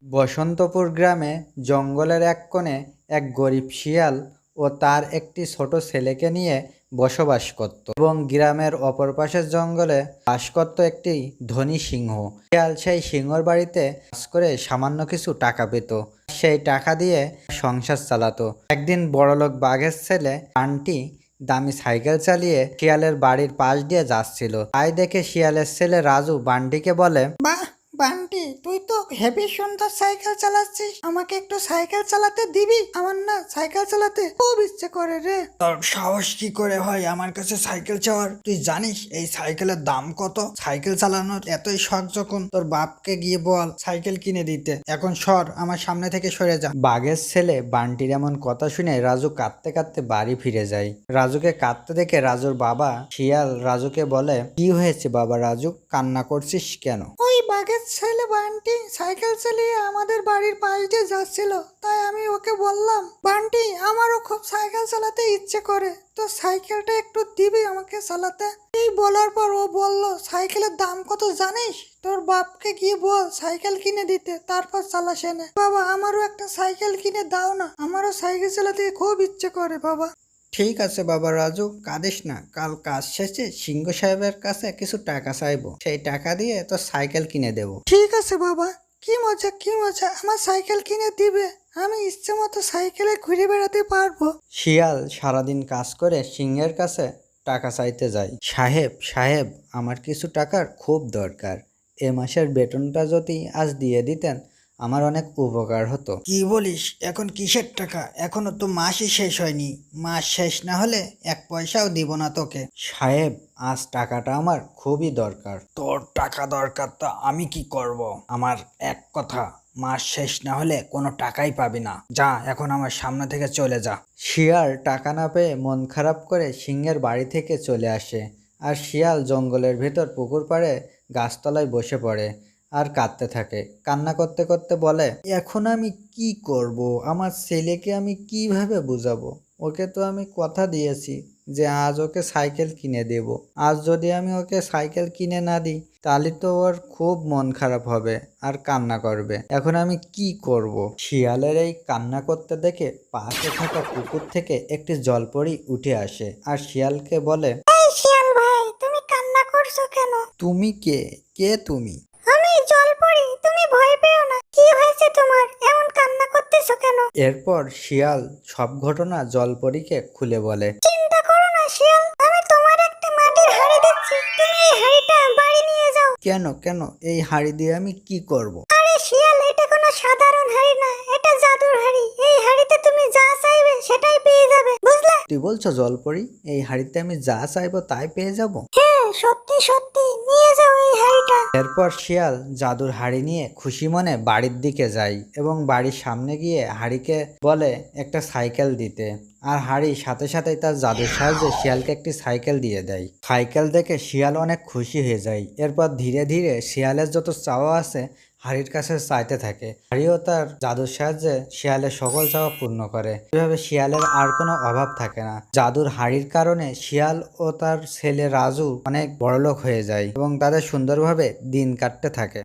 বসন্তপুর গ্রামে জঙ্গলের এক কোণে এক গরিব শিয়াল ও তার একটি ছোট ছেলেকে নিয়ে বসবাস করত এবং গ্রামের অপর পাশের জঙ্গলে বাস করত একটি ধনী সিংহ। শিয়াল সেই সিংহর বাড়িতে কাজ করে সামান্য কিছু টাকা পেত, সেই টাকা দিয়ে সংসার চালাতো। একদিন বড়লোক বাঘের ছেলে বান্টি দামি সাইকেল চালিয়ে শিয়ালের বাড়ির পাশ দিয়ে যাচ্ছিল। তাই দেখে শিয়ালের ছেলে রাজু বান্টিকে বলে, বাহ বান্টি, তুই তো হেভি সুন্দর সাইকেল চালাচ্ছিস, আমাকে একটু সাইকেল চালাতে দিবি? আমার না সাইকেল চালাতে খুব ইচ্ছে করে রে। তোর সাহস কি করে হয় আমার কাছে সাইকেল চাওয়ার? তুই জানিস এই সাইকেলের দাম কত? সাইকেল চালানোর এতই শখ যখন, তোর বাপকে গিয়ে বল সাইকেল কিনে দিতে। এখন সর, আমার সামনে থেকে সরে যা। বাঘের ছেলে বান্টির এমন কথা শুনে রাজু কাঁদতে কাঁদতে বাড়ি ফিরে যায়। রাজুকে কাঁদতে দেখে রাজুর বাবা শিয়াল রাজুকে বলে, কি হয়েছে বাবা রাজু, কান্না করছিস কেন? ওই বাঘের ছেলে বান্টি সাইকেল চালিয়ে আমাদের বাড়ির পাশ দিয়ে যাচ্ছিল, তাই আমি ওকে বললাম, বান্টি আমারও খুব সাইকেল চালাতে ইচ্ছে করে, তো সাইকেলটা একটু দিবি আমাকে চালাতে? এই বলার পর ও বলল, সাইকেলের দাম কত জানিস? তোর বাপকে গিয়ে বল সাইকেল কিনে দিতে, তারপর চালাস এনে। বাবা আমারও একটা সাইকেল কিনে দাও না, আমারও সাইকেল চালাতে খুব ইচ্ছে করে বাবা। ঠিক আছে বাবা রাজু, কাঁদিস না, কাল কাজ শেষে সিংহ সাহেবের কাছে কিছু টাকা চাইবো, সেই টাকা দিয়ে তোর সাইকেল কিনে দেবো। ঠিক আছে বাবা, কি মজা কি মজা, আমার সাইকেল কিনে দিবে, আমি ইচ্ছে মতো সাইকেলে ঘুরে বেড়াতে পারবো। শিয়াল সারাদিন কাজ করে সিংহের কাছে টাকা চাইতে যায়। সাহেব সাহেব, আমার কিছু টাকার খুব দরকার, এ মাসের বেতনটা যদি আজ দিয়ে দিতেন আমার অনেক উপকার হতো। কি বলিস? এখন কিসের টাকা? এখনো তো মাসই শেষ হয়নি। মাস শেষ না হলে এক পয়সাও দিব না তোকে। সাহেব, আজ টাকাটা আমার খুবই দরকার। তোর টাকা দরকার তা আমি কি করব? আমার এক কথা, মাস শেষ না হলে কোনো টাকাই পাবি না। যা এখন আমার সামনে থেকে চলে যা। শিয়াল টাকা না পেয়ে মন খারাপ করে সিংহের বাড়ি থেকে চলে আসে। আর শিয়াল জঙ্গলের ভেতর পুকুর পাড়ে গাছতলায় বসে পড়ে আর কাঁদতে থাকে। কান্না করতে করতে বলে, এখন আমি কি করব? আমার ছেলেকে আমি কিভাবে বুঝাবো? ওকে তো আমি কথা দিয়েছি যে আজ ওকে সাইকেল কিনে দেব। আজ যদি আমি ওকে সাইকেল কিনে না দিই তাহলে তো ওর খুব মন খারাপ হবে আর কান্না করবে। এখন আমি কি করব? শিয়ালের এই কান্না করতে দেখে পাশে থাকা পুকুর থেকে একটি জলপরি উঠে আসে আর শিয়ালকে বলে, এই শিয়াল ভাই, তুমি কান্না করছো কেন? তুমি কে? কে তুমি? আমি জলপরি, তুমি ভয় পেও না। কি হয়েছে তোমার, এমন কান্না করতেছো কেন? এরপর শিয়াল সব ঘটনা জলপরীকে খুলে বলে। চিন্তা করো না শিয়াল, আমি তোমার একটা মাটির হাঁড়ি দিচ্ছি, তুমি এই হাঁড়িটা বাড়ি নিয়ে যাও। কেন কেন? এই হাঁড়ি দিয়ে আমি কি করব? আরে শিয়াল, এটা কোনো সাধারণ হাঁড়ি না, এটা জাদুর হাঁড়ি। এই হাঁড়িতে তুমি যা চাইবে সেটাই পেয়ে যাবে, বুঝলে? তুই বলছো জলপরি এই হাঁড়িতে আমি যা চাইবো তাই পেয়ে যাব? হ্যাঁ সত্যি সত্যি, নিয়ে যাও এই হাঁড়িটা। এরপর শিয়াল জাদুর হাঁড়ি নিয়ে খুশি মনে বাড়ির দিকে যায় এবং বাড়ির সামনে গিয়ে হাঁড়িকে বলে একটা সাইকেল দিতে। আর হাঁড়ি সাথে সাথেই তার জাদুর সাহায্যে শিয়ালকে একটি সাইকেল দিয়ে দেয়। সাইকেল দেখে শিয়াল অনেক খুশি হয়ে যায়। এরপর ধীরে ধীরে শিয়ালের যত চাওয়া আছে হাঁড়ির কাছে চাইতে থাকে। হাঁড়িও তার জাদুর সাহায্যে শিয়ালের সকল চাওয়া পূর্ণ করে। এভাবে শিয়ালের আর কোনো অভাব থাকে না। জাদুর হাঁড়ির কারণে শিয়াল ও তার ছেলে রাজু অনেক বড়লোক হয়ে যায় এবং তাদের সুন্দরভাবে দিন কাটতে থাকে।